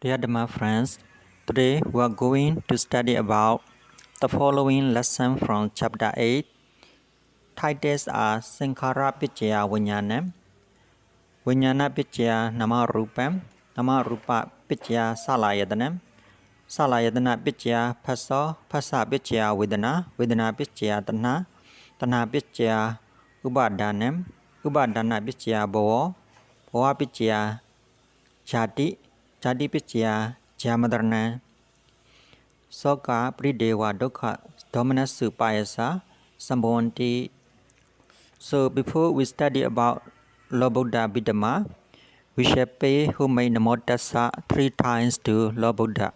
Dear Dhamma friends, today we are going to study about the following lesson from chapter 8. Titles are Sankhara Paccaya Vinnyanam, Vinnyana Paccaya NAMA-RUPAM, NAMA-RUPA Paccaya SALARYATANAM, SALARYATANA Paccaya PHASSO, PHASSA Paccaya VEDANAR, VEDANAR Paccaya TANHAR, TANHAR Paccaya UPARDARNA, UPARDARNA Paccaya BHAVO, BHAVO Paccaya JARTI, JARTI Paccaya JARAR-MARANam, SOKA PARIDEVA DUKKHA DOMANASSA PAYASA SAMBHAVANTI. So before we study about Lord Buddha Abhidhammar, we shall pay homage Namo Tassa 3 times to Lord Buddha.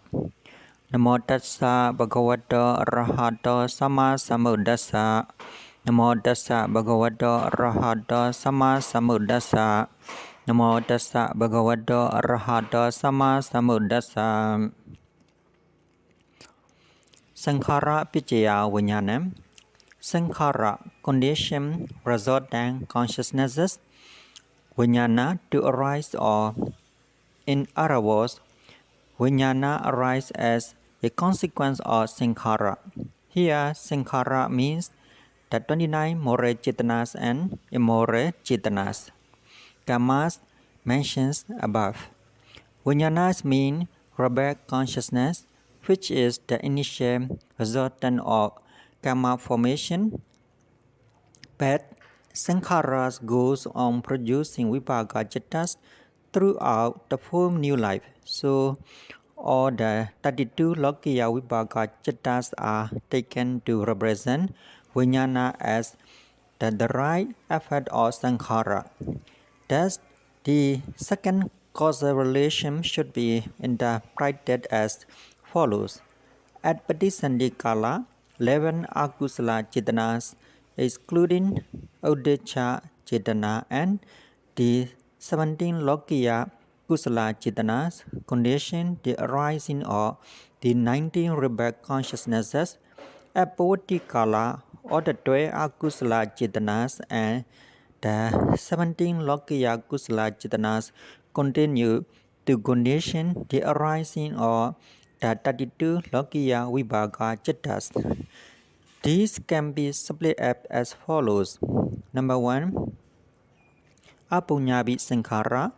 Namo Tassa Bhagavato Arahato Sama Sambuddhassa. Namo Tassa Bhagavato Arahato Sama Sambuddhassa. Namo Tassa Bhagavato Arahato Sama Sambuddhassa. Sankhara Paccaya Vinnyanam. Sankhara condition resultant consciousnesses. Vinnyana to arise, or in other words, Vinnyana arise as a consequence of Sankhara. Here, Sankhara means the 29 moral chetanas and immoral chetanas, karmas mentioned above. Vinyanas mean rebel consciousness, which is the initial resultant of karma formation. But Sankharas goes on producing vipaka chetas throughout the whole new life. So all the 32 Lokiya vipaka chetas are taken to represent Vijnana as the direct effect of Sankhara. Thus, the second causal relation should be interpreted as follows. At Patisandhi Kala, 11 Akusala Chetanas, excluding Uddhacca Chetana, and the 17 Lokiya Kusala Chetanas, condition the arising of the 19 rebel consciousnesses. At Pavati Kala, all the 12 Akusala Chetanas and the 17 Lokiya Kusala Chetanas continue to condition the arising of the 32 Lokiya Vibhaga Chetas. These can be split up as follows. Number 1. Apunyabi Sankhara,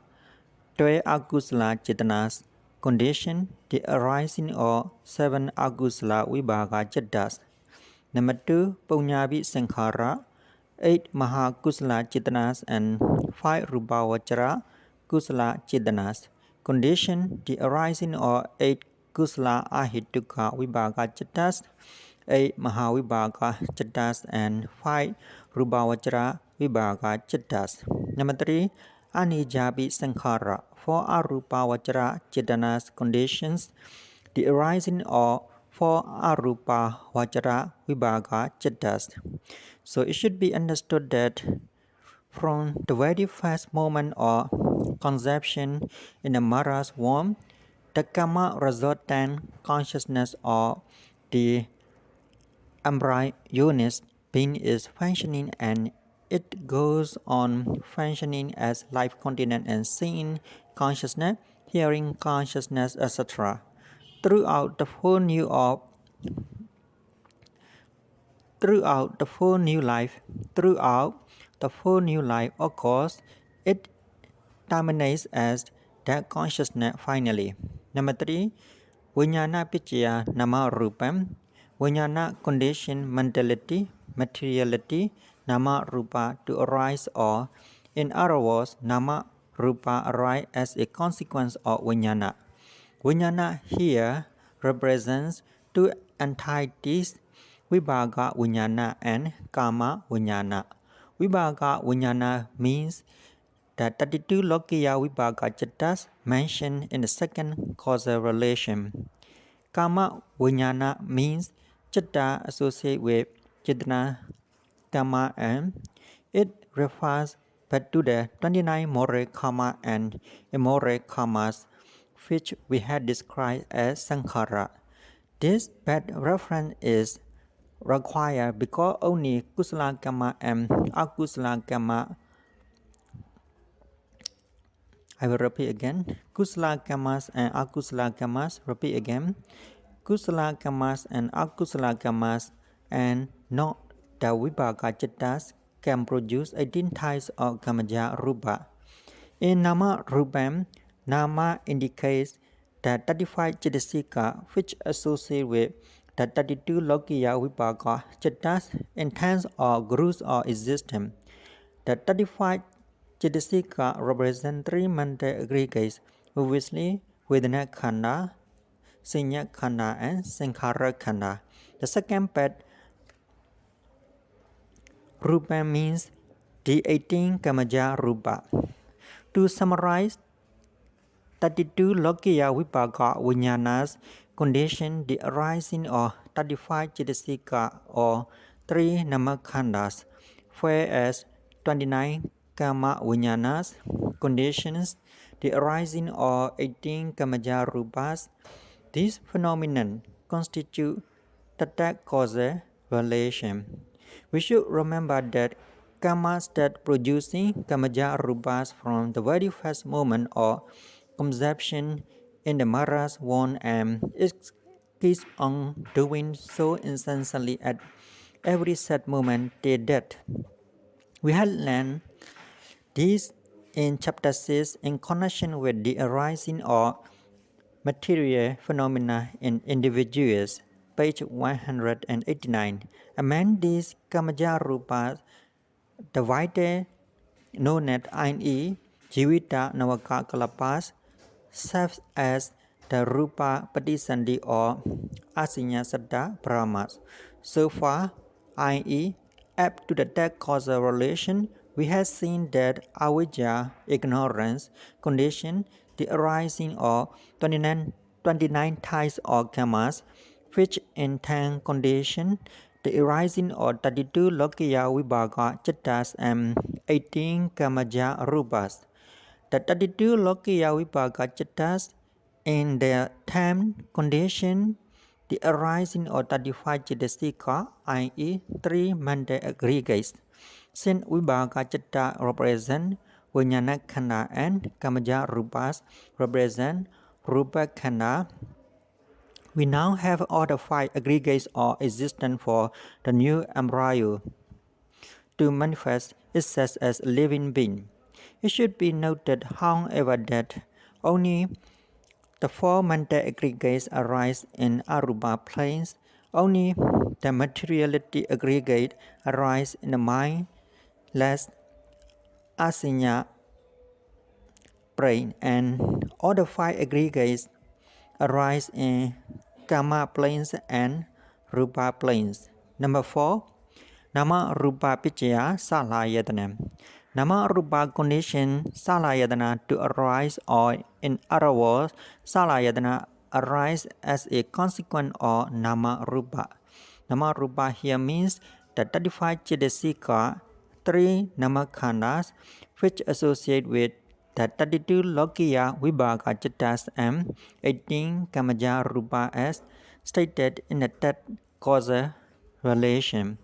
12 Akusala Chetanas, condition the arising of 7 Akusala Vibhaga Chetas. Number 2. Punyabi Sankhara, 8 Mahakusala Chetanas and 5 Rupavachara Kusala Chetanas, condition the arising of 8 Kusala Ahituka Vibhaga Chetas, 8 Mahavibhaga Chetas and 5 Rupavachara Vibhaga Chetas. Number 3. Anijabi Sankhara, 4 Arupavachara Chetanas, conditions the arising of 4 Arupa Vachara Vibhaga Chetas. So it should be understood that from the very first moment of conception in the mother's womb, the karma resultant consciousness of the embryonic being is functioning, and it goes on functioning as life continent and seeing consciousness, hearing consciousness, etc. Throughout the whole new life, of course, it terminates as that consciousness finally. Number 3. Vinnyana Paccaya NAMA-RUPAM. Vinnyana condition mentality, materiality, Nama-Rupa to arise, or in other words, Nama-Rupa arise as a consequence of Vinnyana. Vinnyana here represents two entities, Vibhaga Vinnyana and Kama Vinnyana. Vibhaga Vinnyana means the 32 Lokiya Vibhaga Chetas mentioned in the second causal relation. Kama Vinnyana means Chetta associated with Chetana Kama, and it refers back to the 29 moral karma and immoral karmas, which we had described as Sankhara. This bad reference is required because only Kusala Karma and Akusala Karma I will repeat again. Kusala karmas and akusala karmas. Repeat again. Kusala karmas and akusala karmas and not the vibhaka cittas can produce 18 types of kamaja rupa. In nama-rupam, nama indicates the 35 cittasika which associate with the 32 lokiya vibhaka cittas, intents or gurus or existence. The 35 cittasika represent three mental aggregates, obviously Vedana Khanda, Sanya Khanda and Sankhara Khanda. The second part, Rupa means the 18 Kamaja Rupa. To summarize, 32 Lokiya Vipaka Vinyanas condition the arising of 35 Cittasika or 3 Namakhandas, whereas 29 Kama Vinyanas conditions the arising of 18 Kamaja Rupas. This phenomenon constitute Tata-causa relation. We should remember that karma start producing kamaja rupas from the very first moment of conception in the mother's womb, and it keeps on doing so incessantly at every set moment till death. We had learned this in chapter 6 in connection with the arising of material phenomena in individuals, page 189. Among these kamaja rupas, the vital known as I.e. Jivita Navaka Kalapas serves as the Rupa Patisandhi or Asinya Saddha Brahmas. So far, i.e. up to the third causal relation, we have seen that avijja, ignorance, condition the arising of 29 types of karmas, which in turn condition the arising of 32 lokiya vibhaka cittas and 18 kamaja rupas. The 32 lokiya vibhaka cittas in their time condition the arising of 35 cittasika, i.e. 3 mental aggregates. Since vibhaka citta represent Vijnana Khanda and kamaja rupas represent Rupa Khanda, we now have all the 5 aggregates of existence for the new embryo to manifest itself as a living being. It should be noted, however, that only the 4 mental aggregates arise in arupa planes. Only the materiality aggregate arise in the mindless asinya plane, and all the 5 aggregates arise in Kama planes and Rupa planes. Number 4. Nama-Rupa Paccaya Salayatana. Nama-Rupa condition Salayatana to arise, or in other words, Salayatana arise as a consequence of Nama-Rupa. Nama-Rupa here means the 35 Cittasika, 3 Namakhandas, which associate with the 32 Lokiya Vibhaka Cittas and 18 Kamaja Rupa as stated in the third causal relation.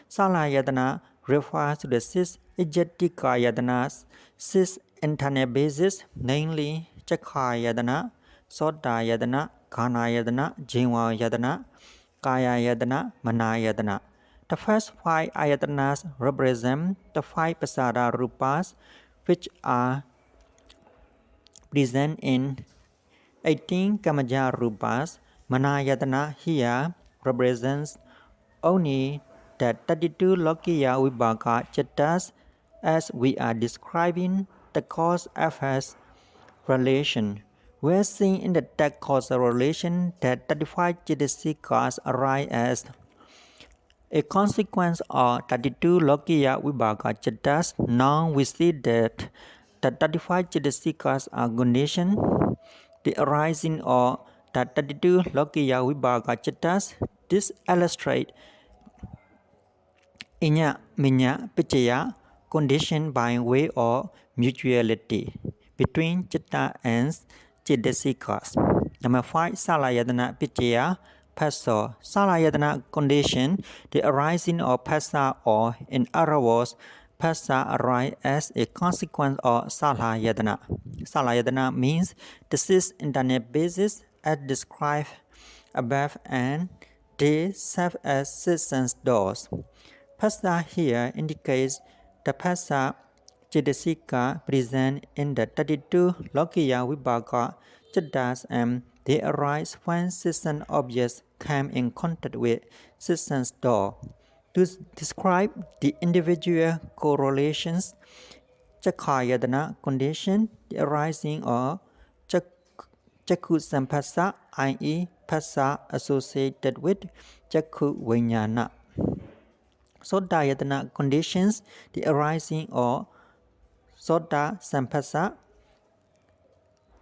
Salayatana refers to the 6 Ijjatikayatanas, 6 internal bases, namely Chakhayatana, Sotayatana, Ghanayatana, Jivayatana, Kayayatana, Manayatana. The first 5 ayatanas represent the 5 pasada rupas, which are present in 18 kamaja rupas. Manayatana here represents only the 32 lokiya vibhaka cittas, as we are describing the cause-effect relation. We are seeing in the third causal relation that 35 cittasikas arise as a consequence of 32 lokiya vibhaka cittas. Now we see that the 35 cittasikas are conditioned the arising of the 32 lokiya vibhaka cittas. This illustrates Inya Paccaya condition by way of mutuality between citta and cittasikas. Number 5. Salayatana Paccaya PHASSO. Salayatana condition the arising of phassa, or in other words, Phassa arise as a consequence of Salayatana. Salayatana means the six internet bases as described above, and they serve as six sense doors. Phassa here indicates the Phassa Chedasika present in the 32 Lokiya Vibhaga Chettas, and they arise when six sense objects come in contact with six sense door. To describe the individual correlations, Chakkayatana condition, the arising of Chakku Sampasa, i.e. Phassa associated with Chakku Vinnyarna. Sodayatana conditions, the arising of Soda Sampasa.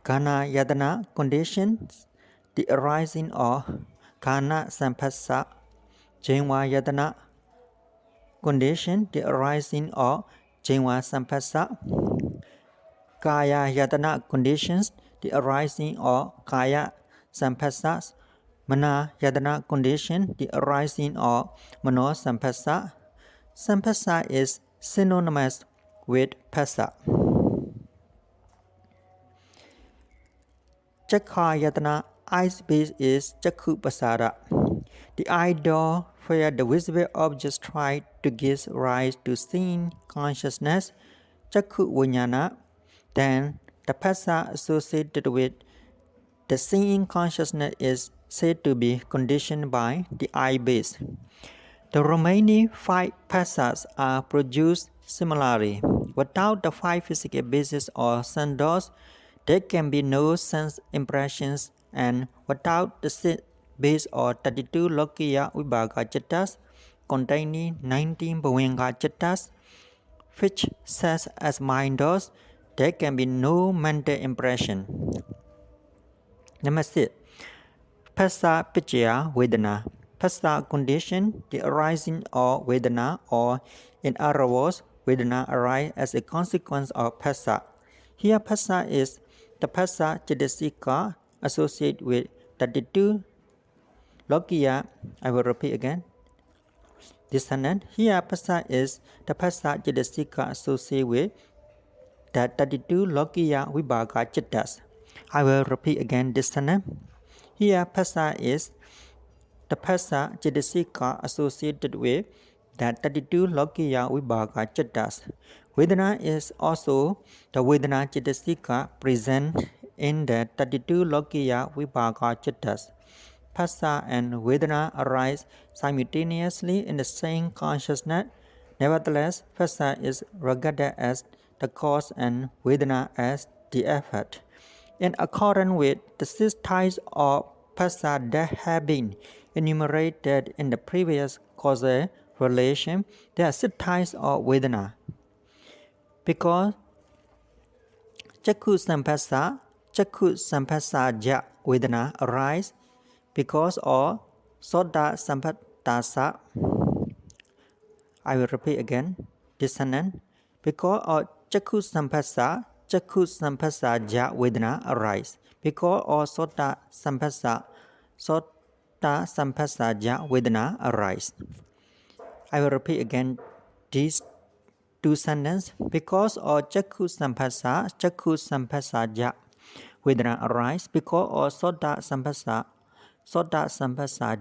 Kana Yatana conditions, the arising of Kana Sampasa. Jenwa Yatana condition, the arising of Jenwa Sampasa. Kaya Yatana conditions, the arising of Kaya Sampasa. Mana Yatana condition, the arising of Mano Sampasa. Sampasa is synonymous with Phassa. Chakkayatana eye base is Chakku Pasara. The eye door where the visible objects try to give rise to seeing consciousness, Chakku Vinnyarna. Then the Phassa associated with the seeing consciousness is said to be conditioned by the eye base. The remaining 5 Phassas are produced similarly. Without the 5 physical bases or sense doors, there can be no sense impressions, and without the 6 base or 32 Lokiya Vibhaga Chettas containing 19 Bhavanga Chettas, which serves as mind doors, there can be no mental impression. Number 6. Phassa Paccaya Vedana. Phassa condition, the arising of Vedana, or in other words, Vedana arise as a consequence of Phassa. Here Phassa is the Phassa Chedasika associated with 32 Lokiya. I will repeat again. Dissonant. Here Phassa is the Phassa Chedasika associated with the 32 Lokiya Vibhaga Chettas. I will repeat again. Dissonant. Here Phassa is the Phassa Chedasika associated with the 32 Lokiya Vibhaga Chettas. Vedana is also the Vedana Chedasika present in the 32 Lokiya Vibhaga Chettas. Phassa and Vedana arise simultaneously in the same consciousness. Nevertheless, Phassa is regarded as the cause and Vedana as the effect. In accordance with the 6 types of Phassa that have been enumerated in the previous causal relation, there are 6 types of Vedana. Because Chakku Sampasa Ja Vedana arise because of Soda Sampatasa. I will repeat again. Dissonant. Because of Chakku Sampasa Ja Vedana arise. Because of Soda Sampasa Ja Vedana arise. I will repeat again these 2 sentences. Because of Chakku Sampasa Ja Vedana arise. Because of Soda Sampasa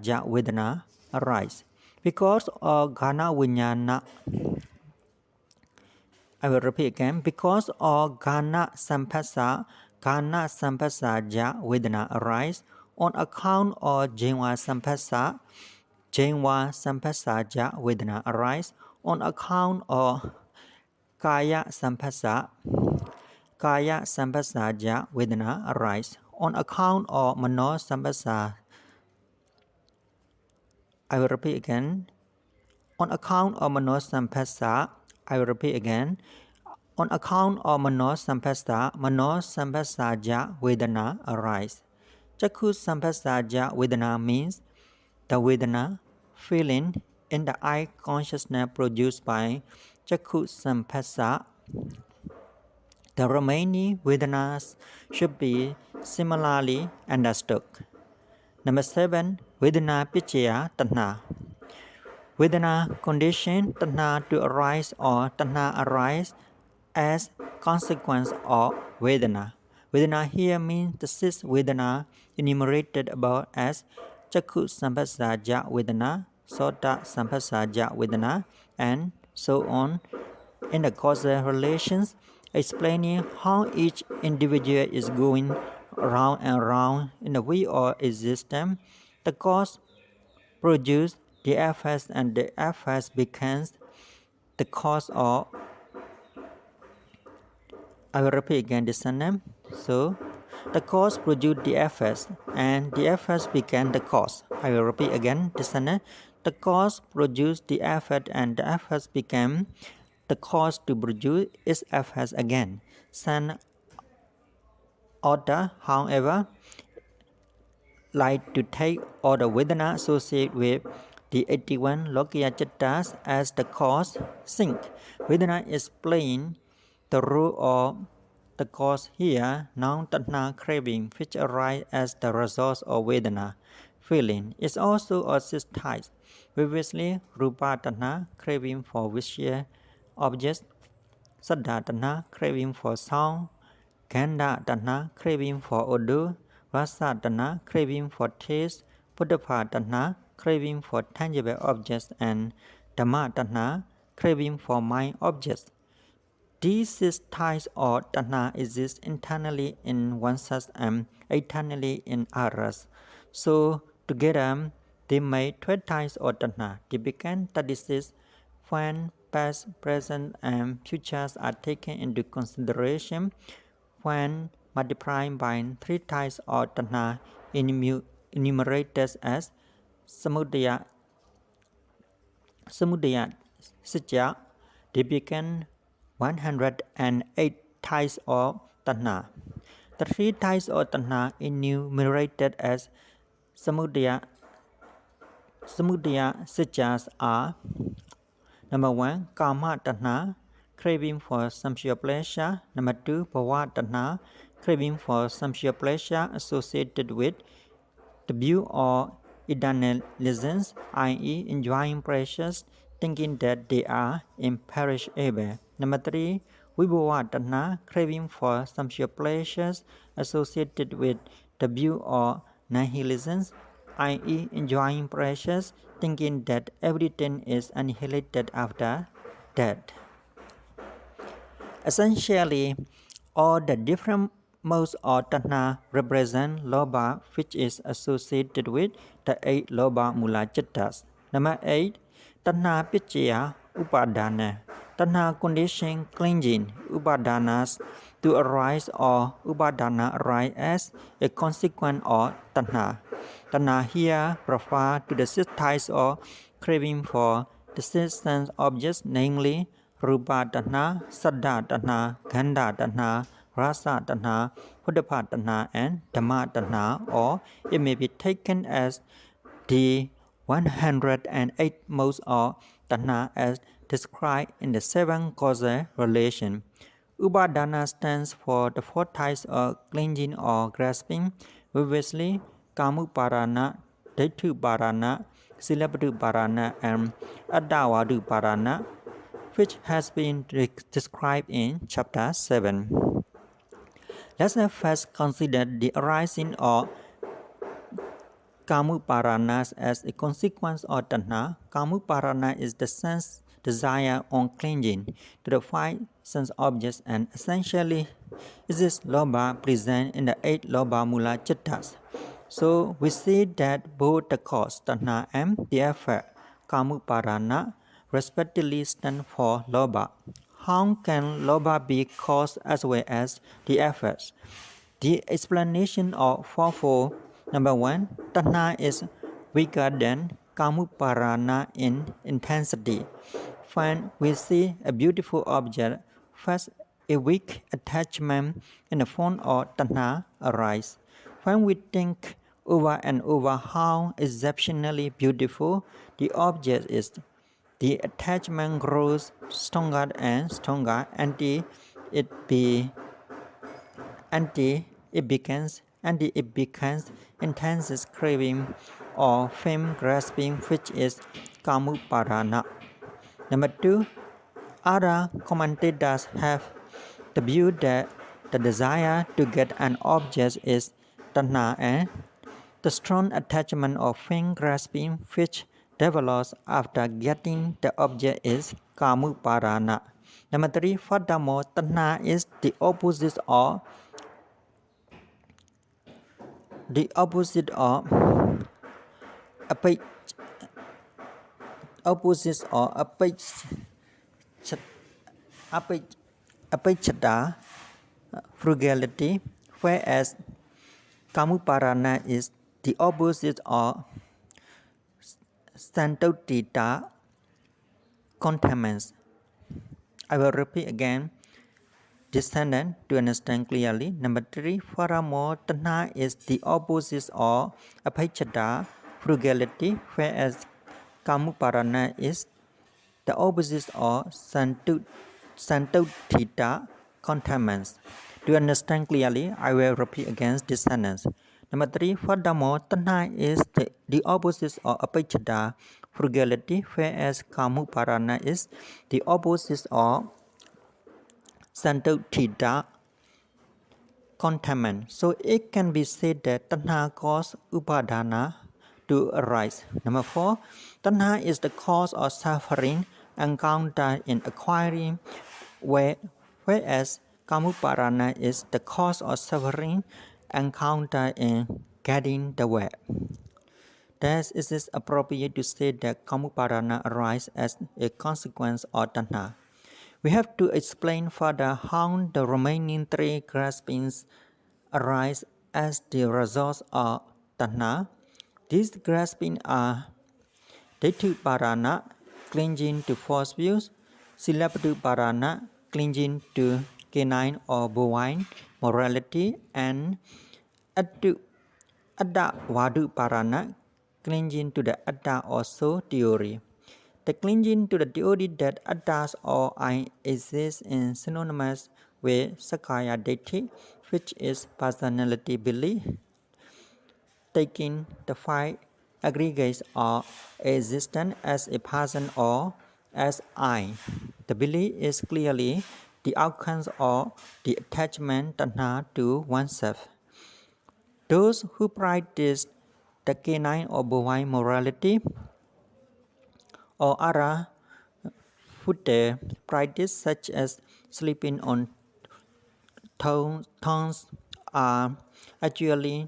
Ja Vedana arise. Because of Ghana Vinnyarna. I will repeat again. Because of Ghana Sampasa Ja Vedana arise. On account of Jenwa Sampasa Ja Vedana arise. On account of Kaya Sampasa Ja Vedana arise. On account of Mano Sampasa. I will repeat again. On account of Mano Sampasa. I will repeat again. On account of Mano Sampasa Ja Vedana arise. Chakku Sampasa Ja Vedana means the Vedana feeling in the eye consciousness produced by Chakku Sampasa. The remaining Vedanas should be similarly understood. Number 7. Vedana Paccaya TANHAR. Vedana condition Tanha to arise or Tanha arise as consequence of Vedana. Vedana here means the six Vedana enumerated above as Chakku Sampasaja Vedana, Sota Sampasaja Vedana, and so on in the causal relations, explaining how each individual is going round and round in the wheel of existence. The cause produces the effects and the effects becomes the cause of. I will repeat again this sentence. So, the cause produced the effects and the effects became the cause. I will repeat again this sentence. The cause produced the effect and the effects became the cause to produce its effects again. Some author, however, like to take all the Vedana associated with the 81 Lokiya Cittas as the cause. Think Vedana is playing the role of the cause here. Now Tanha craving, which arise as the result of Vedana feeling, is also a six types. Previously, Rupa Tanha craving for visual objects, Saddha Tanha craving for sound, Gandha Tanha craving for odor, Rasa Tanha craving for taste, Puddhapa Tanha craving for tangible objects, and Dhamma Tanha craving for mind objects. These six types of Tanha exist internally in oneself and externally in others. So together they make 12 types of Tanha. They become 36 when past, present, and futures are taken into consideration. When multiplied by 3 types of Tanha enumerated as Samudaya, Sitya, they become 108 types of Tanha. The 3 types of Tanha enumerated as Samudaya Sityas are: number 1, Kama Tanha, craving for sensual pleasure. Number 2, Bhava Tanha, craving for sensual pleasure associated with the view of idealisms, i.e., enjoying pleasures, thinking that they are imperishable. Number 3, Vibhava Tanha, craving for sensual pleasures associated with the view of nihilism, i.e., enjoying pleasures, thinking that everything is annihilated after death. Essentially, all the different modes of Tanha represent Lobha, which is associated with the 8 Lobha Mula Cittas. Number 8, Tanha Paccaya Upadana. Tanha condition clinging Upadanas to arise or Upadana arise as a consequence of Tanha. Tanha here refers to the 6 types of craving for the 6 sense objects, namely Rupa Tanha, Saddha Tanha, Gandha Tanha, Rasa Tanha, Puddhapa Tanha, and Dhamma Tanha, or it may be taken as the 108 modes of Tanha as described in the 7 causal relation. Upadana stands for the 4 types of clinging or grasping, previously Kamuparana, Daituparana, Silapaduparana, and Adavaduparana, which has been described in chapter 7. Let us first consider the arising of Kamuparanas as a consequence of Tanha. Kamuparana is the sense desire on clinging to the 5 sense objects, and essentially it is Lobha present in the 8 Lobha Mula Cittas. So we see that both the cause Tanha and the effect Kamuparana respectively stand for Lobha. How can Lobha be cause as well as the effects? The explanation of fourfold. Number 1, Tanha is weaker than Kamuparana in intensity. When we see a beautiful object, first a weak attachment in the form of Tanha arises. When we think over and over how exceptionally beautiful the object is, the attachment grows stronger and stronger until it becomes intense craving or fame grasping, which is Kamuparana. Number 2. Other commentators have the view that the desire to get an object is Tanha and the strong attachment or thing grasping which develops after getting the object is Kamuparana. Number 3. Furthermore, Tanha is the opposite of apich, apichata, frugality, whereas Kamuparana is the opposite of santotita, contaminants. I will repeat again this sentence to understand clearly. Number 3. Furthermore, Tanha is the opposite of apichata, frugality, whereas Kamuparana is the opposite of santotita, contaminants. To understand clearly, I will repeat again this sentence. Number 3. Furthermore, Tanha is the opposite of apichata, frugality, whereas Kamuparana is the opposite of santotita, contaminant. So it can be said that Tanha causes Upadana to arise. Number 4. Tanha is the cause of suffering encountered in acquiring, whereas Kamuparana is the cause of suffering encountered in getting the way. Thus, it is appropriate to say that Kamuparana arises as a consequence of Tanha. We have to explain further how the remaining 3 graspings arise as the result of Tanha. These graspings are Ditthi-parana, clinging to false views, Silapadu-parana, clinging to canine or bovine morality, and Adda-vadu-parana, clinging to the Adda or soul theory. The clinging to the theory that Addas or I exist is synonymous with Sakkaya Ditthi, which is personality belief, taking the 5 aggregates of existence as a person or as I. The belief is clearly the outcome of the attachment Tanha to oneself. Those who practice the canine or bovine morality or other futile practice such as sleeping on tongues are actually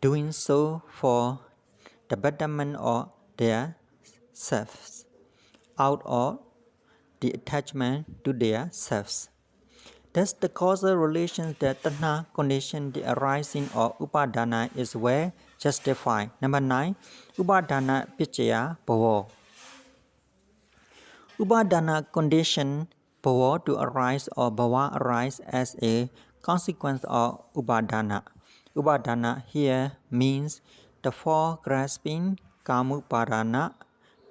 doing so for the betterment of their selves, out of the attachment to their selves. Thus, the causal relation that Tanha condition the arising of Upadana is well justified. Number 9. Upadana PACCAYA BHAVO. Upadana condition Bhavo to arise or Bhava arise as a consequence of Upadana. Upadana here means the 4 grasping Kamuparana,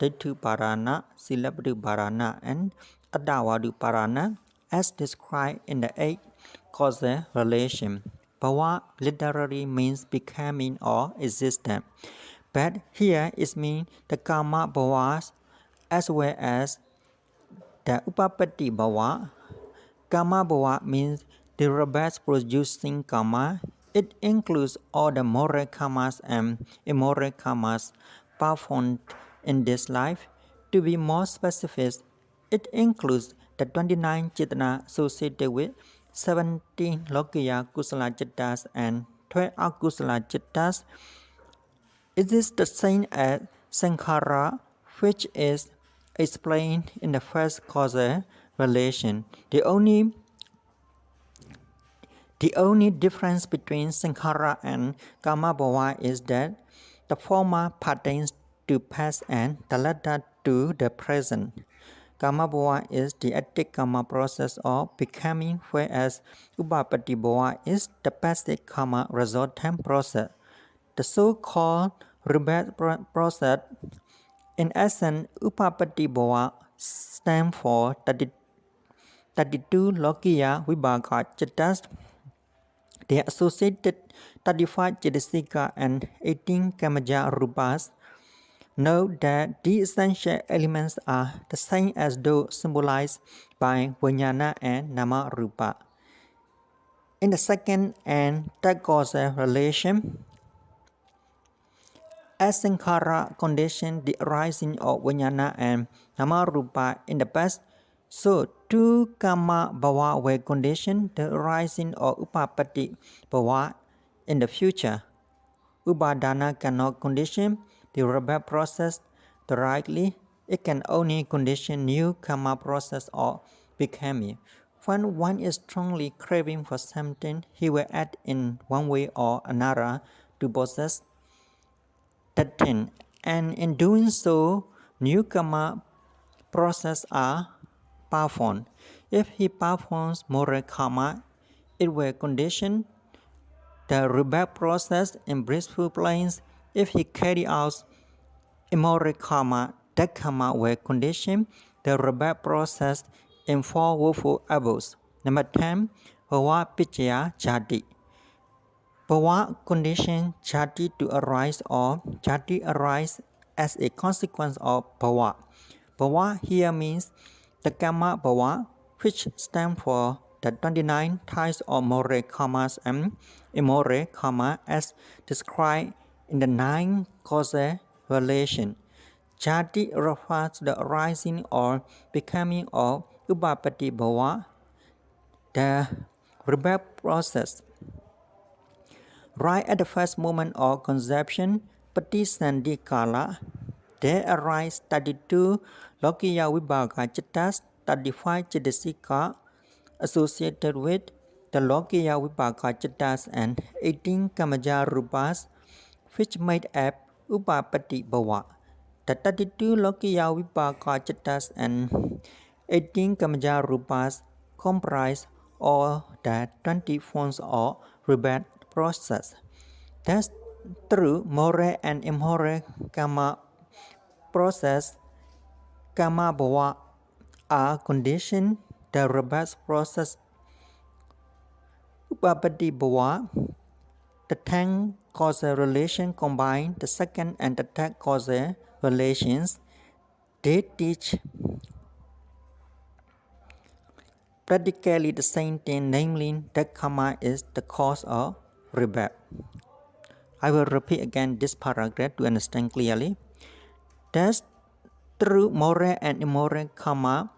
Ditthi-parana, Silapadu-parana, and Adda-vadu-parana as described in the 8 causal relation. Bhava literally means becoming or existence, but here it means the karma bhavas as well as the upapatti bhava. Karma bhava means the rebirth producing karma. It includes all the moral karmas and immoral karmas performed in this life. To be more specific, it includes the 29 chetana associated with 17 lokiya kusala cittas and 12 akusala cittas. It is the same as sankhara, which is explained in the first causal relation. The only difference between sankhara and karma bhava is that the former pertains to past and the latter to the present. Karma bhava is the active karma process of becoming, whereas upapatti bhava is the passive karma resultant process. The so-called rebirth process, in essence, upapatti bhava stands for 32 lokiya vibhaka cittas, the associated 35 cetasika and 18 kamaja rupas. Note that these essential elements are the same as those symbolized by Vijnana and Nama-Rupa. In the second and third causal relation, as Sankhara condition the arising of Vijnana and Nama-Rupa in the past, so two Kama Bhava will condition the arising of Upapatti Bhava in the future. UPARDARNA cannot condition the rebirth process directly. It can only condition new karma process or becoming. When one is strongly craving for something, he will act in one way or another to possess that thing, and in doing so, new karma process are performed. If he performs moral karma, it will condition the rebirth process in blissful planes. If he carry out immoral karma, that karma will condition the rebirth process in four woeful abodes. Number 10. Bhava Paccaya Jati. Bhava condition Jati to arise, or Jati arise as a consequence of Bhava. Bhava here means the karma Bhava, which stands for the 29 types of moral karmas and immoral karma as described in the 9 causal relation. Jati refers to the arising or becoming of Upapatti Bhava, the rebirth process. Right at the first moment of conception, Patisandhi Kala, there arise 32 Lokiya Vibhaka Chittas, 35 Chittasika associated with the Lokiya Vibhaka Chittas and 18 Kamaja Rupas, which made up Upapatti Bhava. The 32 Lokiya Vibhaka Chittas and 18 Kamaja Rupas comprise all the 20 forms of rebirth process. Thus, through moral and immoral karma process, karma bhava are conditioned the rebirth process. Upapatti bhava, the 10 causal relation combine the second and the third causal relations. They teach practically the same thing, namely that karma is the cause of rebirth. I will repeat again this paragraph to understand clearly. Thus, through moral and immoral karma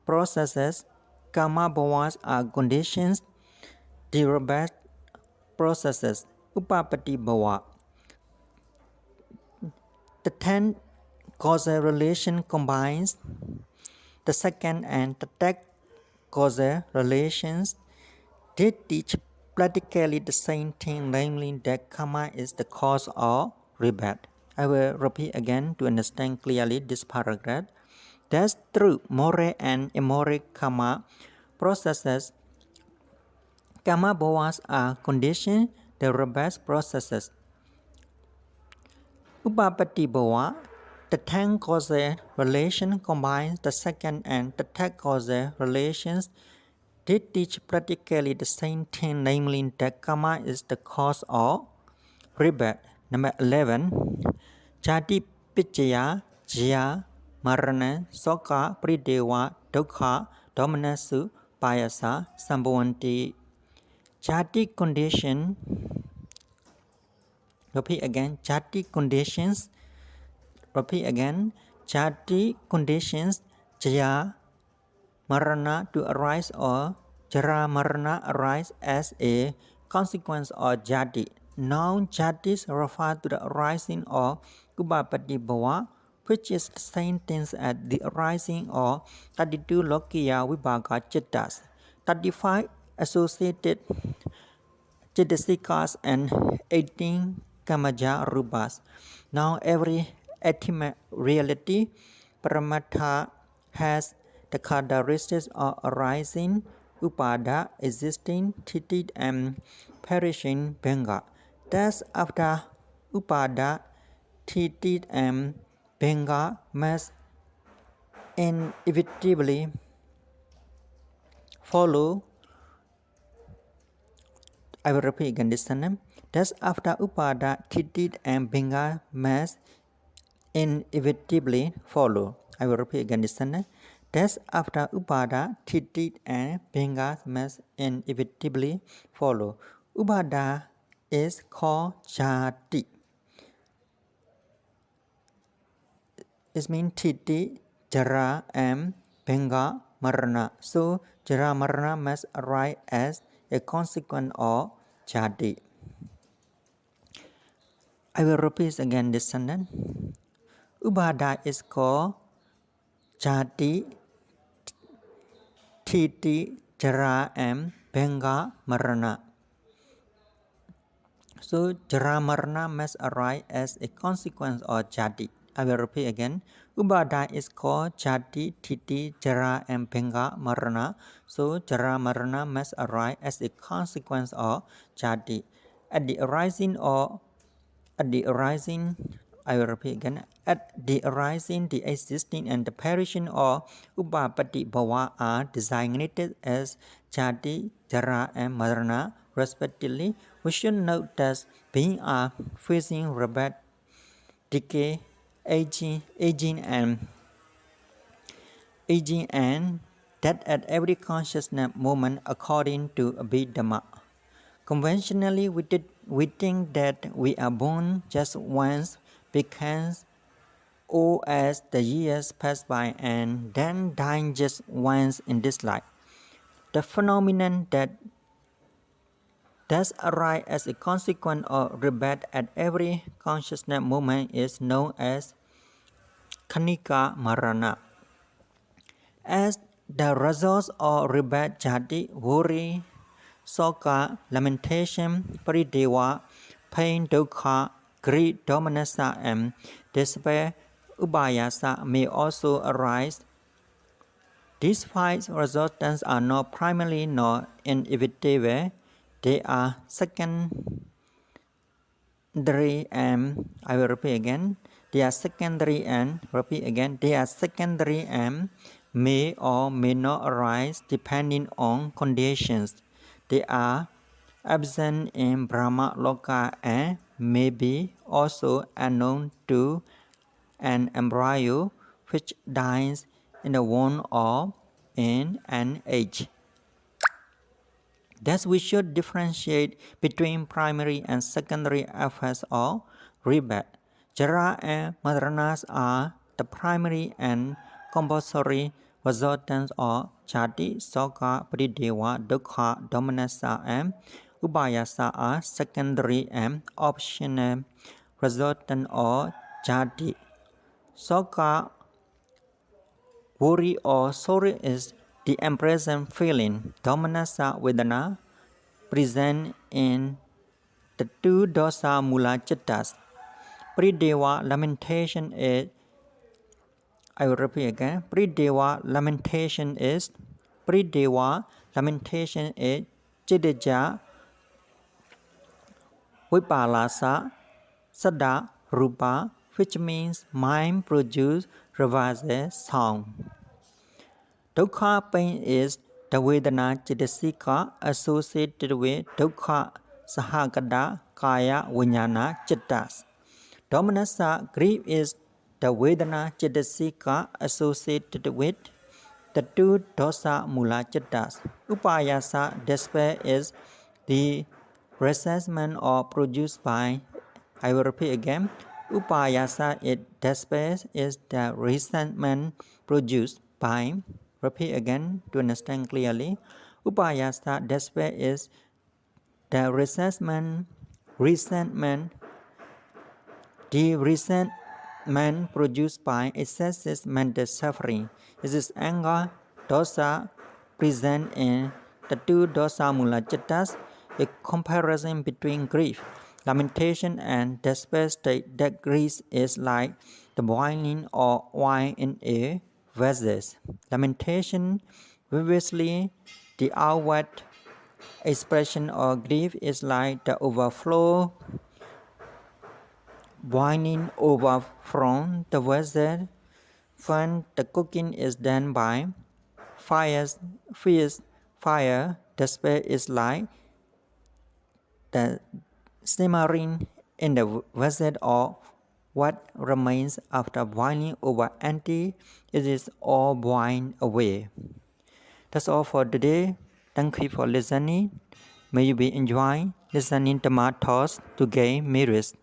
processes, karma bhavas are conditions, the rebirth processes, upapatti bhava. The 10 causal relation combines the second and the third causal relations. They teach practically the same thing, namely that karma is the cause of rebirth. I will repeat again to understand clearly this paragraph. Thus, through moral and immoral karma processes, karma bhavas are conditioned the rebirth processes. Upapatti bhava, the 10 causal relation combines the second and the third causal relations. They teach practically the same thing, namely that karma is the cause of rebirth. Number 11. Jati Paccaya JARAR-MARANAM SOKA PARIDEVA DUKKHA DOMANASSA PAYASA SAMBHAVANTI. Jati condition. Repeat again. Jati conditions. Repeat again. Jati conditions Jaya Marana to arise, or JARAR-MARANAM arise as a consequence of Jati. Now Jatis refer to the arising of Upapatti Bhava, which is the same thing as the arising of 32 Lokiya Vibhaka Chittas, 35 associated Chittasikas and 18 Kamaja Rupas. Now every ultimate reality, Paramatha, has the characteristics of arising, upada, existing, thiti, and perishing, bhanga. Thus, after upada, thiti, and bhanga must inevitably follow. I will repeat again this time. Thus, after upada, thiti, and bhanga must inevitably follow. I will repeat again this sentence. Death after Upada, Thiti and Bhenga must inevitably follow. Upada is called Jati. It means Thiti, Jara and Bhenga Marana. So Jara-Marana must arise as a consequence of Jati. I will repeat again this sentence. Upada is called Jati, Thiti, Jara and Bhenga Marana. So Jara-Marana must arise as a consequence of Jati. I will repeat again. Upada is called Jati, Thiti, Jara and Bhenga Marana. So Jara-Marana must arise as a consequence of Jati. At the arising, I will repeat again. At the arising, the existing and the perishing of Upapati Bhava are designated as Jati, Jara and Marana respectively. We should note that beings are facing rebirth, decay, aging and death at every consciousness moment according to Abhidhammar. Conventionally, we think that we are born just once, becomes old as the years pass by, and then dying just once in this life. The phenomenon that does arise as a consequence of rebirth at every consciousness moment is known as Khanika Marana. As the result of rebirth, Jati, worry, SOKA, lamentation, PARIDEVA, pain, DUKKHA, greed, DOMANASSA, and despair, UPARYARSA may also arise. These five resultants are not primary nor inevitable. They are secondary and I will repeat again. They are secondary and may or may not arise depending on conditions. They are absent in Brahma Loka and may be also unknown to an embryo which dies in the womb or in an age. Thus, we should differentiate between primary and secondary effects of rebirth. Jara and Marana are the primary and compulsory resultants of Jati, Soka, Parideva, Dukkha, Domanassa, and Uparyarsa are secondary and optional resultant of Jati. Soka, worry or sorrow is the unpleasant feeling. Domanassa, Vedana, present in the two dosa mula cittas. Parideva, lamentation is, I will repeat again. Parideva, lamentation is Chidija, Vipalasa, Sada, Rupa, which means mind produce ravasa sound. Dukkha, pain is the Vedana Chittasika associated with Dukkha Sahagata Kaya Vinnyarna Chittas. Domanassa, grief is the Vedana Chittasika associated with the two dosa mula chittas. Uparyarsa, despair is the resentment or produced by, I will repeat again. Uparyarsa, despair is the resentment produced by, repeat again to understand clearly. Uparyarsa, despair is the resentment, the resentment produced by excessive mental suffering. It is anger, dosa, present in the two dosa mula cittas. A comparison between grief, lamentation, and despair state that grief is like the boiling of wine in a vessel. Lamentation, obviously, the outward expression of grief is like the overflow boiling over from the vessel. When the cooking is done by fierce fire, despair is like the simmering in the vessel of What remains after boiling over empty, it is all boiled away. That's all for today. Thank you for listening. May you be enjoying listening to my thoughts to gain merits.